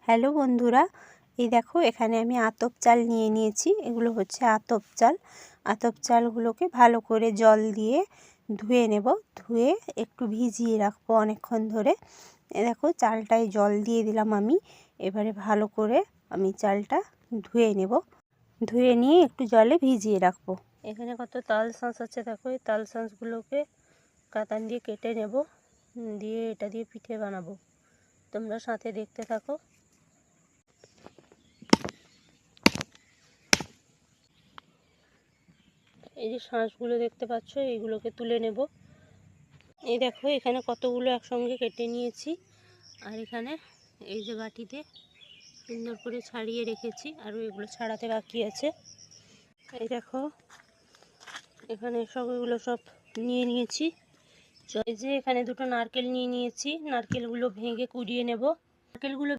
Hello বন্ধুরা, এই দেখো এখানে আমি আতপ চাল নিয়ে নিয়েছি। এগুলো হচ্ছে আতপ চাল। আতপ চালগুলোকে ভালো করে জল দিয়ে ধুয়ে নেব। ধুয়ে একটু ভিজিয়ে রাখবো অনেকক্ষণ ধরে। এ দেখো চালটায় জল দিয়ে দিলাম আমি। এবারে ভালো করে আমি চালটা ধুয়ে নেব। ধুয়ে নিয়ে একটু জলে ভিজিয়ে রাখবো। এখানে কত তাল শাঁস আছে দেখো। এই তাল শাঁসগুলোকে কাতান দিয়ে কেটে নেব, দিয়ে এটা দিয়ে পিঠে বানাবো। তোমরা সাথে দেখতে থাকো। এই যে শাঁসগুলো দেখতে পাচ্ছ, এইগুলোকে তুলে নেব। এই দেখো এখানে কতগুলো একসঙ্গে কেটে নিয়েছি। আর এখানে এই যে বাটিতে সুন্দর করে ছাড়িয়ে রেখেছি, আরও এগুলো ছাড়াতে বাকি আছে। এই দেখো এখানে এগুলো সব নিয়ে নিয়েছি। এই যে এখানে দুটো নারকেল নিয়ে নিয়েছি। নারকেলগুলো ভেঙে কুড়িয়ে নেব। নারকেলগুলো